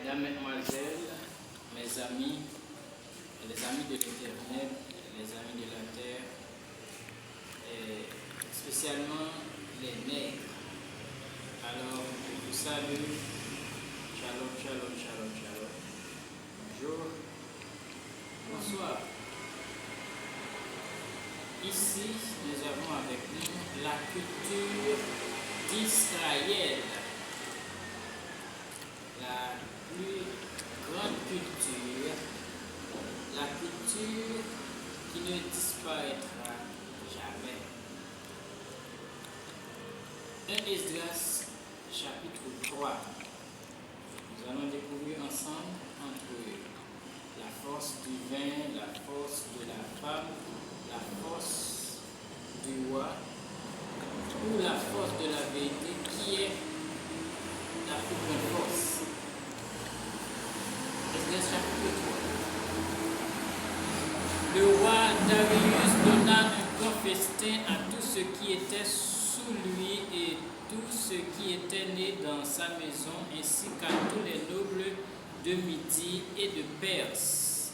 Mesdames, Mesdemoiselles, mes amis, les amis de l'Éternel, les amis de la terre, et spécialement les nègres. Alors, je vous salue. Shalom, shalom, shalom, shalom. Bonjour. Bonsoir. Ici, nous avons avec nous la culture d'Israël. La plus grande culture, la culture qui ne disparaîtra jamais. 1 Esdras chapitre 3. Nous allons découvrir ensemble entre la force du vin, la force de la femme, la force du roi ou la force de la vérité qui est la plus grande force. Esdras chapitre 3. Le roi Darius donna un grand festin à tout ce qui était sous lui et tout ce qui était né dans sa maison, ainsi qu'à tous les nobles de Midi et de Perse,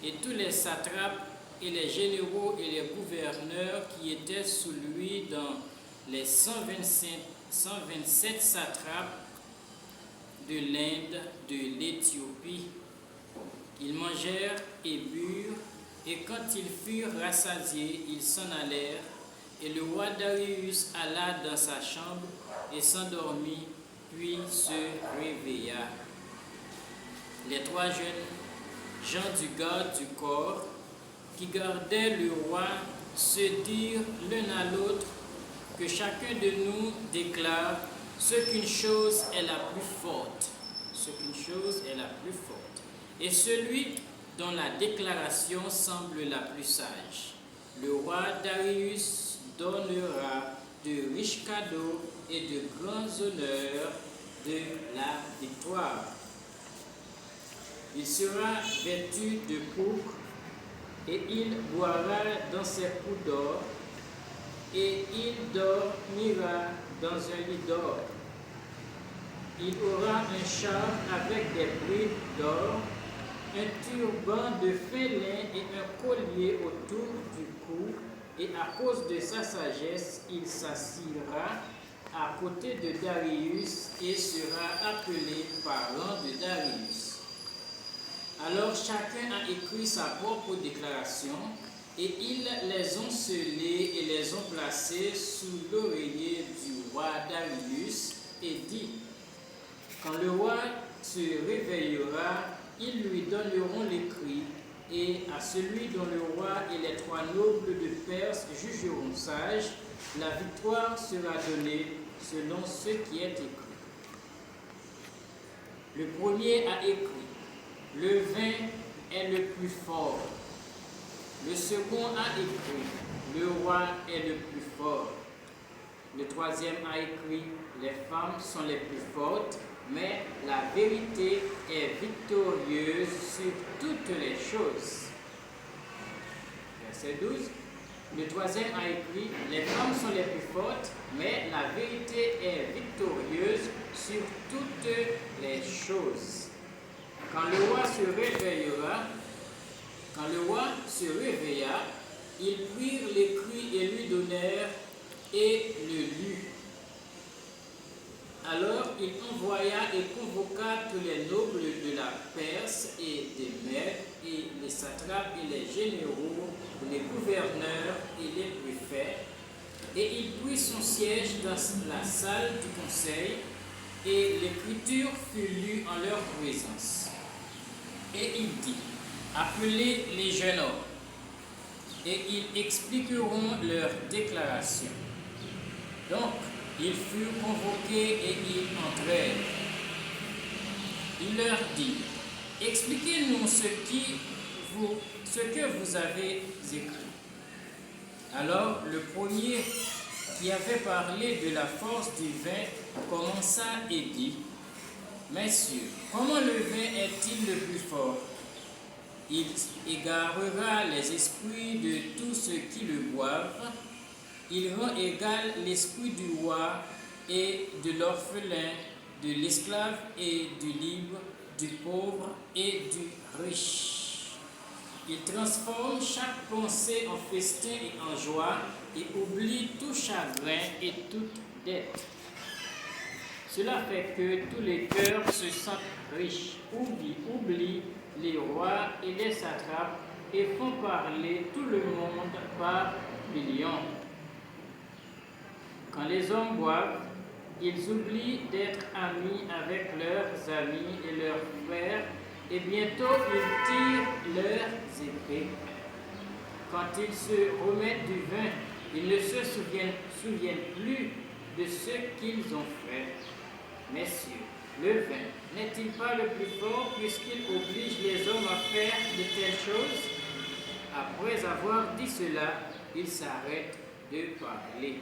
et tous les satrapes et les généraux et les gouverneurs qui étaient sous lui dans les 127 satrapes de l'Inde, de l'Éthiopie. Ils mangèrent et burent, et quand ils furent rassasiés, ils s'en allèrent. Et le roi Darius alla dans sa chambre et s'endormit, puis se réveilla. Les trois jeunes gens du garde du corps qui gardaient le roi se dirent l'un à l'autre que chacun de nous déclare ce qu'une chose est la plus forte. Ce qu'une chose est la plus forte. Et celui dont la déclaration semble la plus sage. Le roi Darius donnera de riches cadeaux et de grands honneurs de la victoire. Il sera vêtu de pourpre et il boira dans ses pots d'or et il dormira dans un lit d'or. Il aura un char avec des brides d'or, un turban de fin lin et un collier autour du cou, et à cause de sa sagesse, il s'assiera à côté de Darius et sera appelé parent de Darius. Alors chacun a écrit sa propre déclaration, et ils les ont scellés et les ont placés sous l'oreiller du roi Darius, et dit: quand le roi se réveillera, ils lui donneront l'écrit, et à celui dont le roi et les trois nobles de Perse jugeront sage, la victoire sera donnée selon ce qui est écrit. Le premier a écrit: le vin est le plus fort. Le second a écrit: le roi est le plus fort. Le troisième a écrit: les femmes sont les plus fortes, mais la vérité est victorieuse sur toutes les choses. Verset 12. Le troisième a écrit: les femmes sont les plus fortes, mais la vérité est victorieuse sur toutes les choses. Quand le roi se réveilla, ils prirent l'écrit et lui donnèrent et le lut. Alors il envoya et convoqua tous les nobles de la Perse et des Mèdes, et les satrapes et les généraux, les gouverneurs et les préfets, et il prit son siège dans la salle du conseil, et l'écriture fut lue en leur présence. Et il dit: appelez les jeunes hommes, et ils expliqueront leur déclaration. Donc, ils furent convoqués et ils entrèrent. Il leur dit: expliquez-nous ce que vous avez écrit. Alors le premier, qui avait parlé de la force du vin, commença et dit: messieurs, comment le vin est-il le plus fort? Il égarera les esprits de tous ceux qui le boivent. Il rend égal l'esprit du roi et de l'orphelin, de l'esclave et du libre, du pauvre et du riche. Il transforme chaque pensée en festin et en joie et oublie tout chagrin et toute dette. Cela fait que tous les cœurs se sentent riches, oublient les rois et les satrapes et font parler tout le monde par millions. Quand les hommes boivent, ils oublient d'être amis avec leurs amis et leurs frères, et bientôt ils tirent leurs épées. Quand ils se remettent du vin, ils ne se souviennent plus de ce qu'ils ont fait. Messieurs, le vin n'est-il pas le plus fort puisqu'il oblige les hommes à faire de telles choses? Après avoir dit cela, il s'arrête de parler.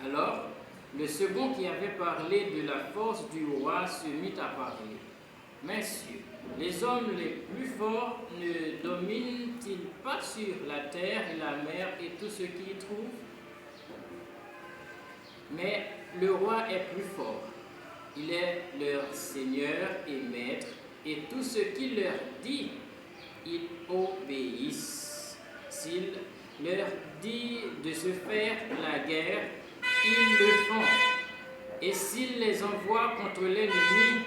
Alors, le second qui avait parlé de la force du roi se mit à parler. Messieurs, les hommes les plus forts ne dominent-ils pas sur la terre et la mer et tout ce qui y trouve? Mais le roi est plus fort. Il est leur Seigneur et Maître, et tout ce qu'il leur dit, ils obéissent. S'il leur dit de se faire la guerre, ils le font. Et s'il les envoie contre l'ennemi,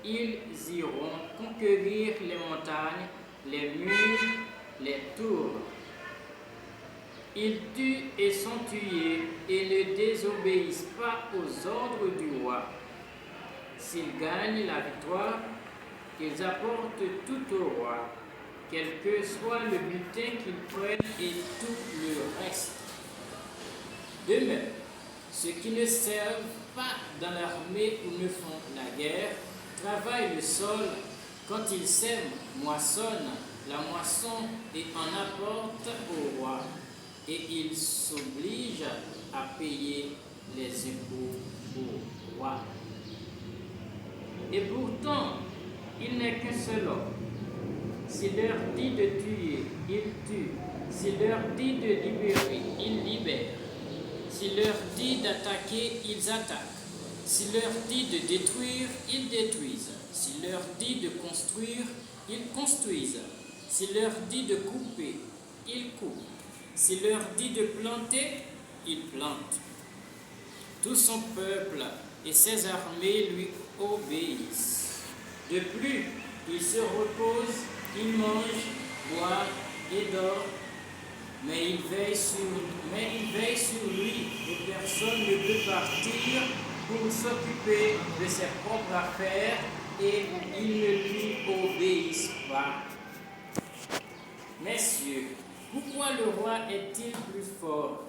ils iront conquérir les montagnes, les murs, les tours. Ils tuent et sont tués et ne désobéissent pas aux ordres du roi. S'ils gagnent la victoire, ils apportent tout au roi, quel que soit le butin qu'ils prennent et tout le reste. De même, ceux qui ne servent pas dans l'armée ou ne font la guerre, travaillent le sol, quand ils sèment, moissonnent la moisson et en apportent au roi, et ils s'obligent à payer les impôts au roi. Et pourtant, il n'est qu'un seul homme. S'il leur dit de tuer, ils tuent. S'il leur dit de libérer, ils libèrent. S'il leur dit d'attaquer, ils attaquent. S'il leur dit de détruire, ils détruisent. S'il leur dit de construire, ils construisent. S'il leur dit de couper, ils coupent. S'il leur dit de planter, ils plantent. Tout son peuple et ses armées lui obéissent. De plus, il se repose, il mange, boit et dort, mais il veille sur lui et personne ne peut partir pour s'occuper de ses propres affaires et ils ne lui obéissent pas. Messieurs, pourquoi le roi est-il plus fort,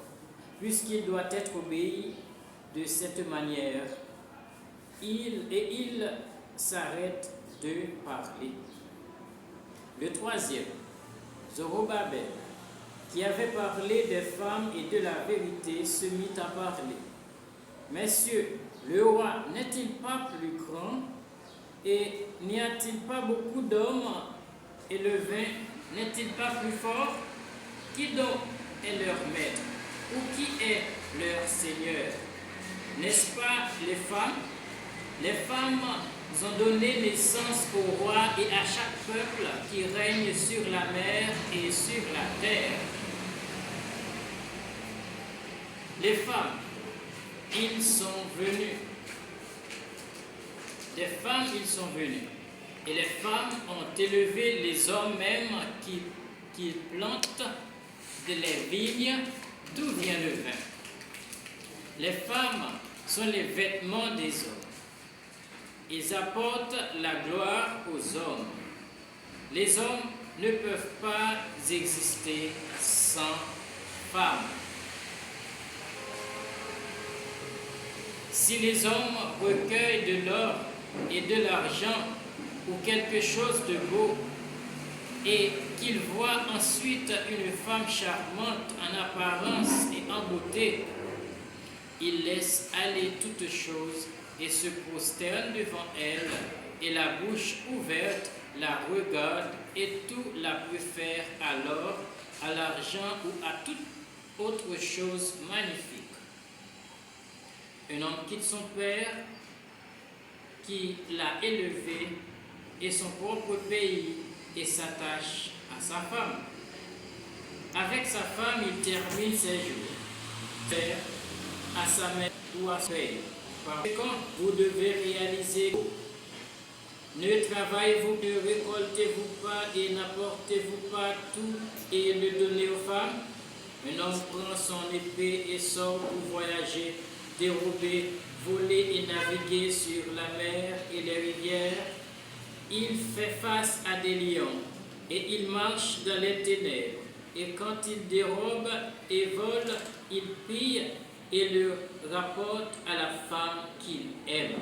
puisqu'il doit être obéi de cette manière? Il s'arrête de parler. Le troisième, Zorobabel, qui avait parlé des femmes et de la vérité, se mit à parler. Messieurs, le roi n'est-il pas plus grand et n'y a-t-il pas beaucoup d'hommes et le vin n'est-il pas plus fort? Qui donc est leur maître ou qui est leur seigneur? N'est-ce pas les femmes? Les femmes ont donné naissance au roi et à chaque peuple qui règne sur la mer et sur la terre. Les femmes, ils sont venus. Des femmes, ils sont venus. Et les femmes ont élevé les hommes même qui plantent les vignes, d'où vient le vin. Les femmes sont les vêtements des hommes. Ils apportent la gloire aux hommes. Les hommes ne peuvent pas exister sans femmes. Si les hommes recueillent de l'or et de l'argent ou quelque chose de beau, et qu'ils voient ensuite une femme charmante en apparence et en beauté, ils laissent aller toutes choses et se prosternent devant elle, et la bouche ouverte la regarde et tout la préfère à l'or, à l'argent ou à toute autre chose magnifique. Un homme quitte son père qui l'a élevé et son propre pays et s'attache à sa femme. Avec sa femme, il termine ses jours. Père à sa mère ou à son père. Par conséquent, vous devez réaliser. Ne travaillez-vous, ne récoltez-vous pas et n'apportez-vous pas tout et le donnez aux femmes? Un homme prend son épée et sort pour voyager, dérober, voler et naviguer sur la mer et les rivières. Il fait face à des lions et il marche dans les ténèbres. Et quand il dérobe et vole, il pille et le rapporte à la femme qu'il aime.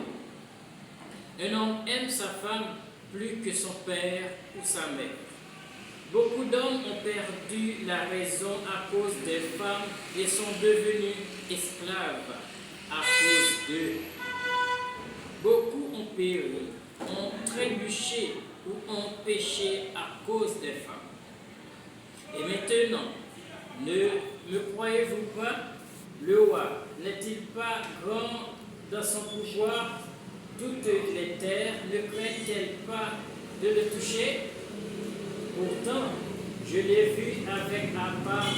Un homme aime sa femme plus que son père ou sa mère. Beaucoup d'hommes ont perdu la raison à cause des femmes et sont devenus esclaves à cause d'eux. Beaucoup ont péri, ont trébuché ou ont péché à cause des femmes. Et maintenant, ne me croyez-vous pas? Le roi n'est-il pas grand dans son pouvoir? Toutes les terres ne craignent-elles pas de le toucher? Pourtant, je l'ai vu avec Apam,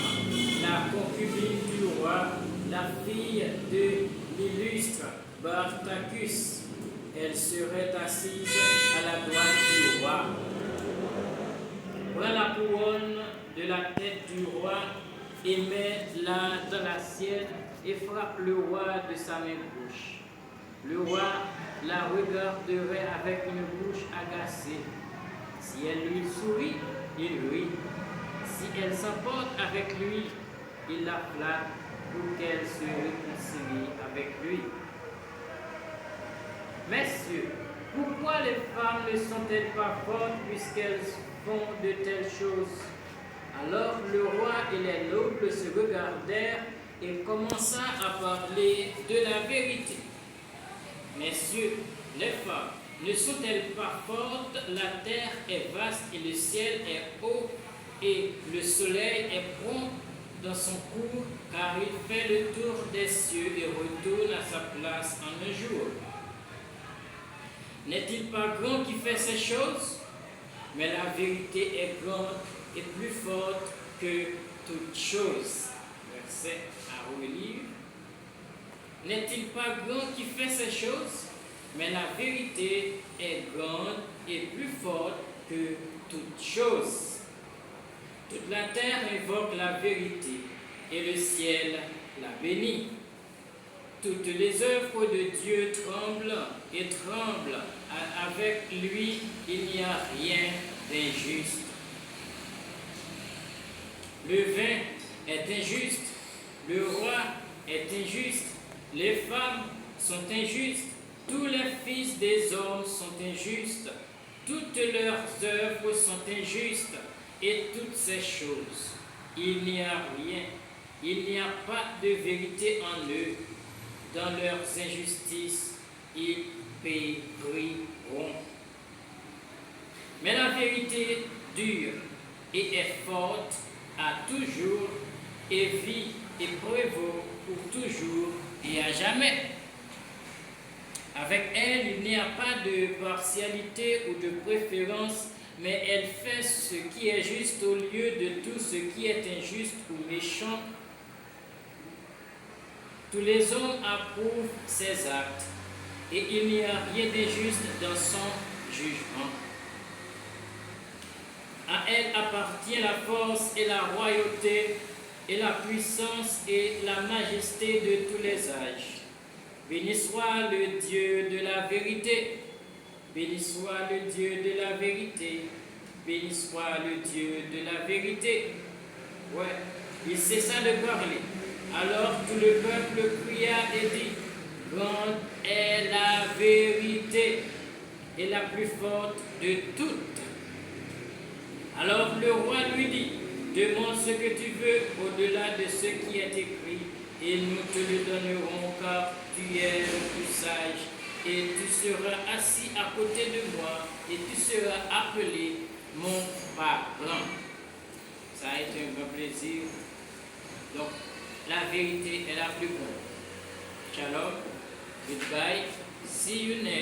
la concubine du roi, la fille de l'illustre Bartacus. Elle serait assise à la droite du roi. Prends la couronne de la tête du roi et mets-la dans la sienne et frappe le roi de sa main gauche. Le roi la regarderait avec une bouche agacée. Si elle lui sourit, il rit. Si elle s'emporte avec lui, il la flatte pour qu'elle se réconcilie avec lui. Messieurs, pourquoi les femmes ne sont-elles pas fortes puisqu'elles font de telles choses? Alors le roi et les nobles se regardèrent et commença à parler de la vérité. Messieurs, les femmes, ne sont-elles pas fortes? La terre est vaste et le ciel est haut et le soleil est prompt dans son cours, car il fait le tour des cieux et retourne à sa place en un jour. N'est-il pas grand qui fait ces choses? Mais la vérité est grande et plus forte que toute chose. Verset à relire. N'est-il pas grand qui fait ces choses? Mais la vérité est grande et plus forte que toute chose. Toute la terre invoque la vérité et le ciel la bénit. Toutes les œuvres de Dieu tremblent et tremblent. Avec lui, il n'y a rien d'injuste. Le vin est injuste, le roi est injuste, les femmes sont injustes, tous les fils des hommes sont injustes, toutes leurs œuvres sont injustes, et toutes ces choses. Il n'y a rien, il n'y a pas de vérité en eux. Dans leurs injustices, ils périront. Mais la vérité dure et est forte à toujours et vit et prévaut pour toujours et à jamais. Avec elle, il n'y a pas de partialité ou de préférence, mais elle fait ce qui est juste au lieu de tout ce qui est injuste ou méchant. Tous les hommes approuvent ses actes, et il n'y a rien d'injuste dans son jugement. À elle appartient la force et la royauté, et la puissance et la majesté de tous les âges. Béni soit le Dieu de la vérité. Béni soit le Dieu de la vérité. Béni soit le Dieu de la vérité. Ouais, il cessa de parler. Alors tout le peuple cria et dit, grande est la vérité et la plus forte de toutes. Alors le roi lui dit, demande ce que tu veux au-delà de ce qui est écrit, et nous te le donnerons, car tu es le plus sage, et tu seras assis à côté de moi, et tu seras appelé mon parent. Ça a été un grand plaisir. Donc, la vérité est la plus grande. Shalom, goodbye, see you next.